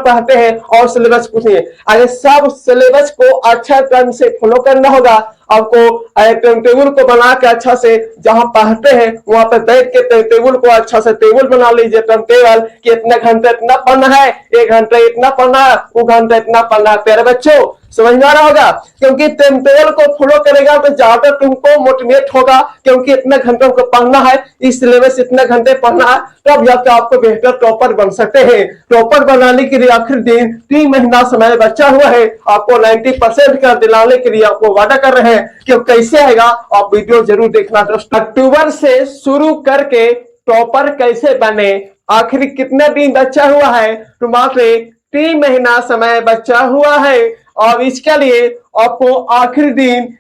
पढ़ते हैं और सिलेबस पूछिए। अगर सब सिलेबस को अच्छा क्रम से फॉलो करना होगा, आपको टाइम टेबल को बना के अच्छा से जहां पढ़ते हैं वहां पर बैठ के टाइम टेबल को अच्छा से टेबल बना लीजिए। टाइम टेबल कि इतने घंटे इतना पढ़ना है, 1 घंटे इतना पढ़ना है, 2 घंटे इतना पढ़ना है। प्यारे बच्चों समझ में आ रहा होगा, क्योंकि टाइम टेबल को फॉलो करेगा तो ज्यादा तुमको मोटिवेट होगा, क्योंकि इतने घंटों को पढ़ना है, इस सिलेबस इतने घंटे पढ़ना है, तब जाकर आपको बेहतर टॉपर बन सकते हैं। टॉपर बनाने के लिए आखिर दिन 3 महीना समय बचा हुआ है, आपको 90% का दिलाने के लिए आपको वादा कर रहे हैं कि कैसे आएगा, आप वीडियो जरूर देखना दोस्तों। अक्टूबर से शुरू करके टॉपर कैसे बने, आखिर कितना दिन बचा हुआ है, तुम्हारे 3 महीना समय बचा हुआ है और इसके लिए आपको आखिरी दिन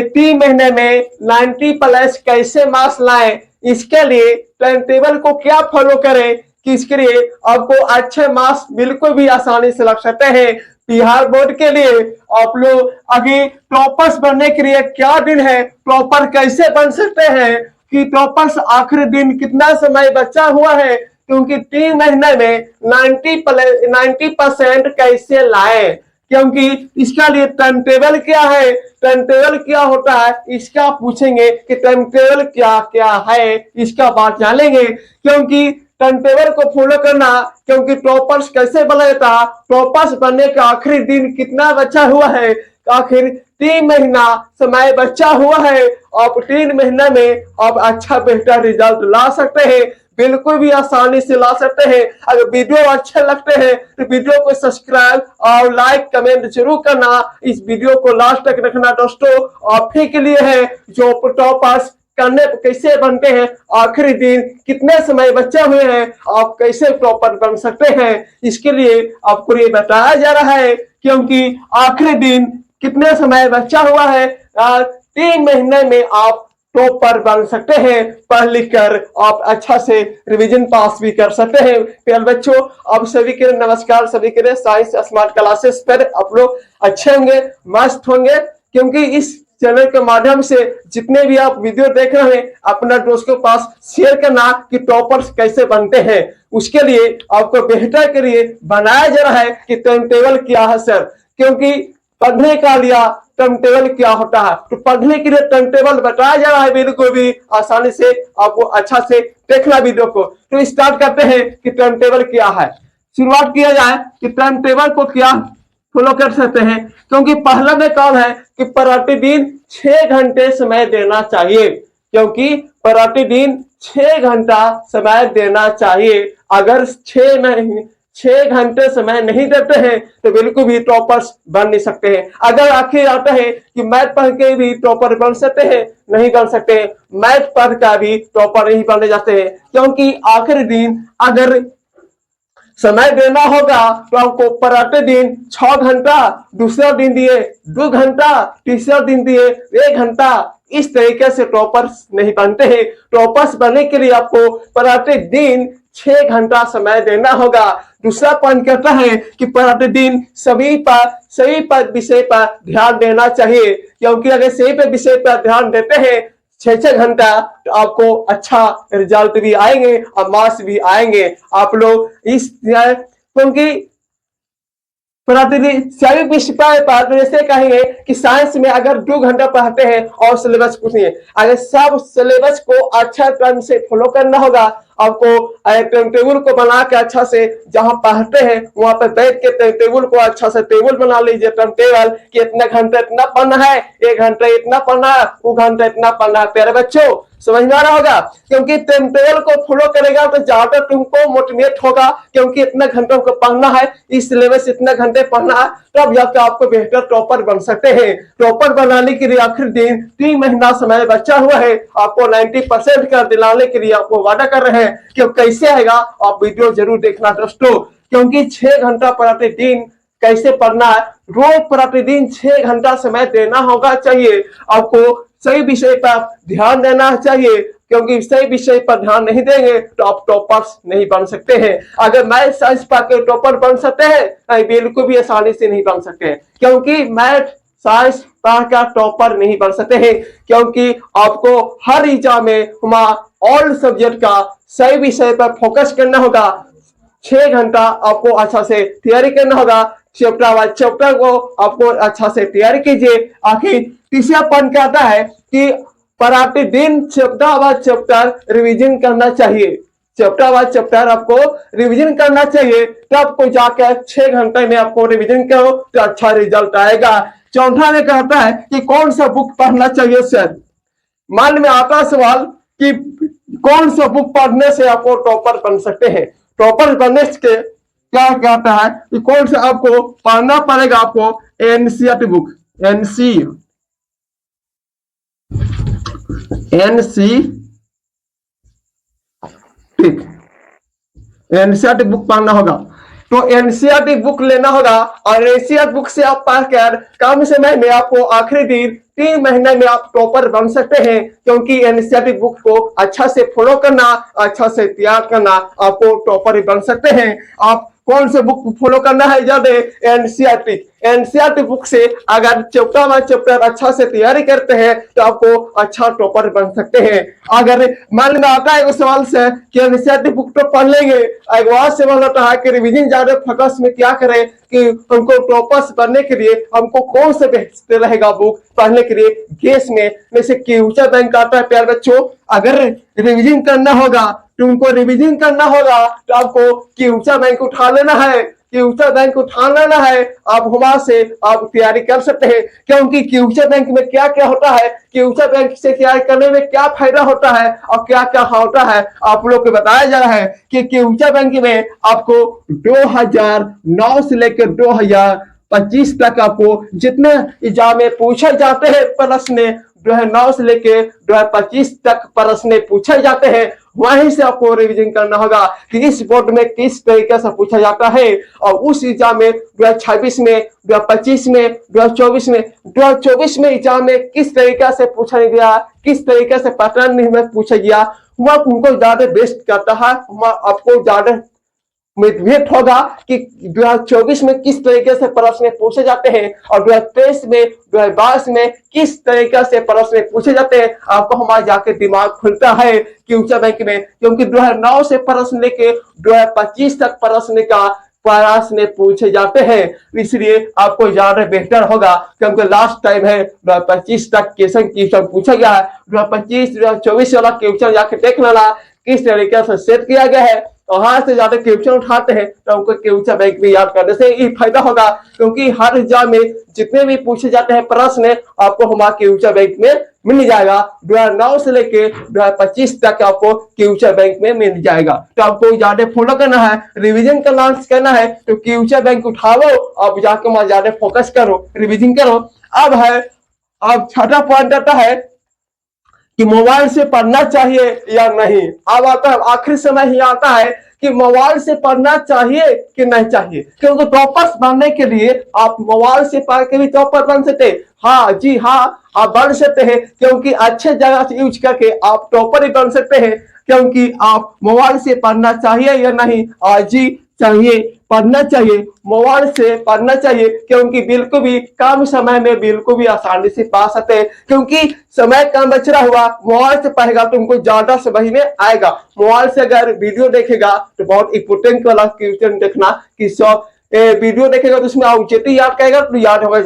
3 महीने में 90+ कैसे मार्क्स लाएं, इसके लिए टाइम टेबल को क्या फॉलो करें कि इसके लिए आपको अच्छे मार्क्स बिल्कुल भी आसानी से लग सकते हैं। बिहार बोर्ड के लिए आप लोग आगे टॉपर्स बनने के लिए क्या दिन है, टॉपर कैसे बन सकते हैं, कि टॉपर्स आखिरी दिन कितना समय बचा हुआ है, क्योंकि 3 महीने में 90% कैसे लाए, क्योंकि इसका लिए टाइम टेबल क्या है, टाइम टेबल क्या होता है, इसका पूछेंगे कि टाइम टेबल क्या क्या है, इसका बात जानेंगे। क्योंकि टाइम टेबल को फॉलो करना, क्योंकि टॉपर्स कैसे बना जाता है, टॉपर्स बनने का आखिरी दिन कितना बचा हुआ है, आखिर 3 महीना समय बचा हुआ है। आप 3 महीने में आप अच्छा बेहतर रिजल्ट ला सकते हैं, बिल्कुल भी आसानी से ला सकते हैं। अगर वीडियो अच्छे लगते हैं तो वीडियो को सब्सक्राइब और लाइक कमेंट जरूर करना। इस वीडियो को लास्ट तक रखना दोस्तों, आप ही के लिए है जो टॉपर्स करने कैसे बनते हैं, आखिरी दिन कितने समय बचे हुए हैं, आप कैसे टॉपर बन सकते हैं, इसके लिए आपको ये बताया जा रहा है। क्योंकि आखिरी दिन कितने समय बचा हुआ है, 3 महीने में आप टॉपर बन सकते हैं। पढ़ लिख कर आप अच्छा से रिवीजन पास भी कर सकते हैं। प्यारे बच्चों आप सभी के नमस्कार, सभी के साइंस स्मार्ट क्लासेस पर आप लोग अच्छे होंगे, मस्त होंगे, क्योंकि इस चैनल के माध्यम से जितने भी आप वीडियो देख रहे हैं अपना दोस्तों के पास शेयर करना कि टॉपर्स कैसे बनते हैं। उसके लिए आपको बेहतर के लिए बनाया जा रहा है कि टाइम टेबल क्या है सर, क्योंकि पढ़ने का लिया टाइम टेबल क्या होता है, तो पढ़ने के लिए टाइम टेबल बताया जा रहा है, बिल्कुल भी आसानी से आपको अच्छा से देखना वीडियो को। तो स्टार्ट करते हैं कि टाइम टेबल क्या है। शुरुआत किया जाए कि टाइम टेबल को क्या फॉलो कर सकते हैं, क्योंकि पहला में काम है कि प्रतिदिन 6 घंटे समय देना चाहिए, क्योंकि प्रतिदिन 6 घंटा समय देना चाहिए। अगर 6 घंटे समय नहीं देते हैं तो बिल्कुल भी टॉपर्स बन नहीं सकते हैं। अगर आखिर आता है कि मैथ पढ़ के भी टॉपर बन सकते हैं, नहीं बन सकते हैं, मैथ पढ़ कर भी टॉपर नहीं बने जाते हैं, क्योंकि आखिरी दिन अगर समय देना होगा तो आपको प्रतिदिन 6 घंटा, दूसरा दिन दिए 2 घंटा, तीसरा दिन दिए 1 घंटा, इस तरीके से टॉपर्स नहीं बनते हैं। टॉपर्स बनने के लिए आपको प्रतिदिन 6 घंटा समय देना होगा। दूसरा पॉइंट कहता है कि प्रतिदिन सभी पर विषय पर ध्यान देना चाहिए, क्योंकि अगर सही पर विषय पर ध्यान देते हैं 6 घंटा तो आपको अच्छा रिजल्ट भी आएंगे और मार्क्स भी आएंगे। आप लोग इस क्योंकि प्रतिदिन सभी विषय पर जैसे कहेंगे कि साइंस में अगर 2 घंटा पढ़ते हैं और सिलेबस पूछिए, अगर सब सिलेबस को अच्छा क्रम से फॉलो करना होगा, आपको टाइम टेबल को बना के अच्छा से जहां पढ़ते हैं वहां पर बैठ के टाइम टेबल को अच्छा से टेबल बना लीजिए। टाइम टेबल कि इतने घंटे इतना पढ़ना है, 1 घंटे इतना पढ़ना है, 2 घंटे इतना पढ़ना है। प्यारे बच्चों समझ में आ रहा होगा, क्योंकि टाइम टेबल को फॉलो करेगा तो ज्यादा तुमको मोटिवेट होगा, क्योंकि इतने घंटों को पढ़ना है, इस सिलेबस इतने घंटे पढ़ना है, तब जाकर आपको बेहतर टॉपर बन सकते हैं। टॉपर बनाने के लिए आखिर दिन 3 महीना समय बचा हुआ है, आपको 90% का दिलाने के लिए आपको वादा कर रहे हैं कि कैसे आएगा, आप वीडियो जरूर देखना दोस्तों। क्योंकि 6 घंटा प्रतिदिन कैसे पढ़ना है, रोज प्रतिदिन 6 घंटा समय देना होगा चाहिए। आपको सही विषय पर ध्यान देना चाहिए, क्योंकि सही विषय पर ध्यान नहीं देंगे तो आप टॉपर्स नहीं बन सकते हैं। अगर मैथ साइंस पढ़ के टॉपर बन सकते हैं, नहीं बिल्कुल भी आसानी से नहीं बन सकते हैं, क्योंकि मैथ साइंस पढ़ कर टॉपर नहीं बन सकते हैं, क्योंकि आपको हर एग्जाम में ऑल सब्जेक्ट का सही विषय पर फोकस करना होगा। 6 घंटा आपको अच्छा से तैयारी करना होगा। चैप्टर वाइज चैप्टर को आपको अच्छा से तैयारी कीजिए। आखिर तीसरा पॉइंट कहता है कि प्रतिदिन चैप्टर वाइज चैप्टर रिवीजन करना चाहिए। चैप्टर वाइज चैप्टर आपको रिवीजन करना चाहिए, तब को जाकर 6 घंटे में आपको रिवीजन करो तो अच्छा रिजल्ट आएगा। चौथा में कहता है कि कौन सा बुक पढ़ना चाहिए सर। मन में आता सवाल कि कौन सा बुक पढ़ने से आपको टॉपर बन सकते हैं। टॉपर बनने के क्या कहता है कि कौन सा आपको पढ़ना पड़ेगा। आपको एनसीईआरटी बुक एनसीईआरटी बुक पढ़ना होगा। तो एनसीईआरटी बुक लेना होगा और एनसीईआरटी बुक से आप पढ़कर कम समय में आपको आखिरी दिन 3 महीने में आप टॉपर बन सकते हैं। क्योंकि एनसीईआरटी बुक को अच्छा से फॉलो करना, अच्छा से तैयार करना, आपको टॉपर बन सकते हैं। आप कौन से बुक फॉलो करना है ज्यादा? एनसीईआरटी बुक से अगर चैप्टर बाय चैप्टर अच्छा से तैयारी करते हैं तो आपको अच्छा टॉपर बन सकते हैं। अगर मन में आता है उस सवाल से कि एनसीईआरटी बुक तो पढ़ लेंगे, एक बात सवाल होता है कि रिवीजन ज्यादा फोकस में क्या करें कि हमको टॉपर्स बनने के लिए हमको कौन से बेहतर रहेगा बुक पढ़ने के लिए। केस में जैसे फ्यूचर बैंक आता है प्यार बच्चों, अगर रिवीजन करना होगा तुमको रिवीजन करना होगा तो आपको फ्यूचर बैंक उठा लेना है। फ्यूचर बैंक उठा लेना है, आप वहां से आप तैयारी कर सकते हैं। क्योंकि फ्यूचर बैंक में क्या क्या होता है, फ्यूचर बैंक से तैयारी करने में क्या फायदा होता है और क्या क्या होता है आप लोग को बताया जा रहा है कि फ्यूचर बैंक में आपको 2009 से लेकर 2025 तक आपको जितने एग्जाम में पूछे जाते हैं प्रश्न 2009 से लेके 2025 तक प्रश्न पूछे जाते हैं, वहीं से आपको रिवीजन करना होगा कि इस बोर्ड में किस तरीके से पूछा जाता है। और उस एग्जाम में 2026 में, 2025 में, 2024 में एग्जाम में किस तरीके से पूछा गया, किस तरीके से पैटर्न में पूछा गया, वह उनको ज्यादा बेस्ट करता है। वह आपको ज्यादा मोटिवेट होगा कि 2024 में किस तरीके से प्रश्न पूछे जाते हैं और 2023 में, 2022 में किस तरीके से प्रश्न पूछे जाते हैं। आपको हमारा जाके दिमाग खुलता है फ्यूचर बैंक में, क्योंकि 2009 से प्रश्न लेके 2025 तक प्रश्न का प्रश्न पूछे जाते हैं। इसलिए आपको ज्यादा बेहतर होगा क्योंकि लास्ट टाइम है 2025 तक क्वेश्चन पूछा गया है। 2025 2024 वाला क्वेश्चन जाके देख लेना किस तरीके से सेट किया गया है। और हाथ से ज्यादा क्वेश्चन उठाते हैं तो उनको फ्यूचर बैंक में याद करने से ही फायदा होगा। क्योंकि हर एग्जाम में जितने भी पूछे जाते हैं प्रश्न आपको हमारे फ्यूचर बैंक में मिल जाएगा। 2009 से लेके 2025 तक आपको फ्यूचर बैंक में मिल जाएगा। तो आपको ज्यादा फॉलो करना है, रिवीजन करना है तो फ्यूचर बैंक उठाओ, आप जाकर वहां ज्यादा फोकस करो, रिवीजन करो। अब छठा पॉइंट आता है कि मोबाइल से पढ़ना चाहिए या नहीं। अब आता है आखिरी समय ही आता है कि मोबाइल से पढ़ना चाहिए कि नहीं चाहिए। क्योंकि टॉपर्स बनने के लिए आप मोबाइल से पढ़ के भी टॉपर बन सकते हैं। हाँ जी हाँ, आप बन सकते हैं क्योंकि अच्छे जगह से यूज करके आप टॉपर ही बन सकते हैं। क्योंकि आप मोबाइल से पढ़ना चाहिए या नहीं, जी चाहिए, पढ़ना चाहिए, मोबाइल से पढ़ना चाहिए। क्योंकि बिल्कुल भी कम समय में बिल्कुल भी आसानी से पा सकते हैं। क्योंकि समय कम बच रहा हुआ, मोबाइल से पढ़ेगा तो उनको ज्यादा समझ में आएगा। मोबाइल से अगर वीडियो देखेगा तो बहुत इंपोर्टेंट वाला क्वेश्चन देखना कि सब वीडियो देखेगा तो उसमें औचित्य याद करेगा तो याद होगा,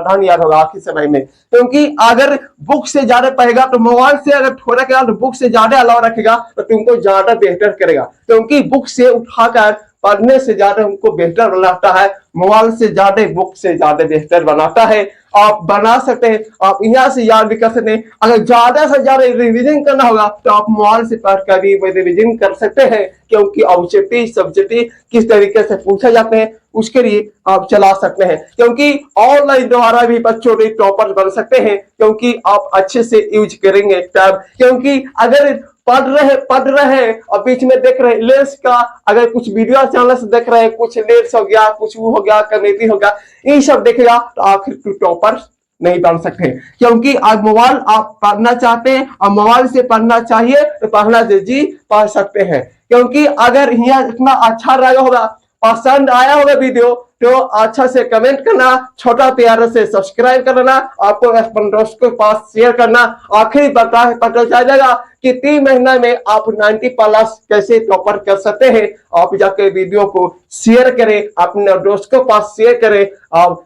ढान याद होगा आखिर समय में। क्योंकि अगर बुक से ज्यादा पढ़ेगा तो मोबाइल से अगर थोड़ा क्या तो बुक से ज्यादा अलाव रखेगा तो तुमको ज्यादा बेहतर करेगा। क्योंकि बुक से उठाकर पढ़ने से ज्यादा हमको बेहतर बनाता है, मोबाइल से ज्यादा बुक से ज्यादा बेहतर बनाता है। आप बना सकते हैं, आप यहाँ से याद भी कर सकते हैं। अगर ज्यादा से ज्यादा रिवीजन करना होगा तो आप मोबाइल से पढ़कर भी रिवीजन कर सकते हैं। क्योंकि ऑब्जेक्टिव सब्जेक्टिव किस तरीके से पूछे जाते हैं उसके लिए आप चला सकते हैं। क्योंकि ऑनलाइन द्वारा भी बच्चों के टॉपर बन सकते हैं क्योंकि आप अच्छे से यूज करेंगे टैब। क्योंकि अगर पढ़ रहे और बीच में देख रहे लेंस का, अगर कुछ वीडियो चैनल से देख रहे हैं, कुछ लेंस हो गया, कुछ वो हो गया, कॉमेडी हो गया, ये सब देखेगा तो आखिर तो टॉपर नहीं बन सकते। क्योंकि आज मोबाइल आप पढ़ना चाहते हैं और मोबाइल से पढ़ना चाहिए तो पढ़ना जी पढ़ सकते हैं। क्योंकि अगर यहाँ इतना अच्छा रहेगा होगा पसंद आया होगा वीडियो तो अच्छा से कमेंट करना, छोटा प्यार से सब्सक्राइब करना, आपको स्पॉन्सर्स के पास शेयर करना। आखिरी पता चलेगा कि 3 महीना में आप 90+ कैसे टॉपर कर सकते हैं। आप जाके वीडियो को शेयर करें, अपने दोस्त के पास शेयर करें, आप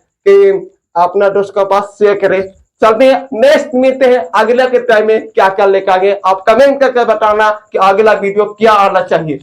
अपना दोस्त के पास शेयर करें। चलते हैं, नेक्स्ट मिलते हैं अगले के टाइम में क्या क्या लेकर आगे। आप कमेंट करके बताना कि अगला वीडियो क्या आना चाहिए।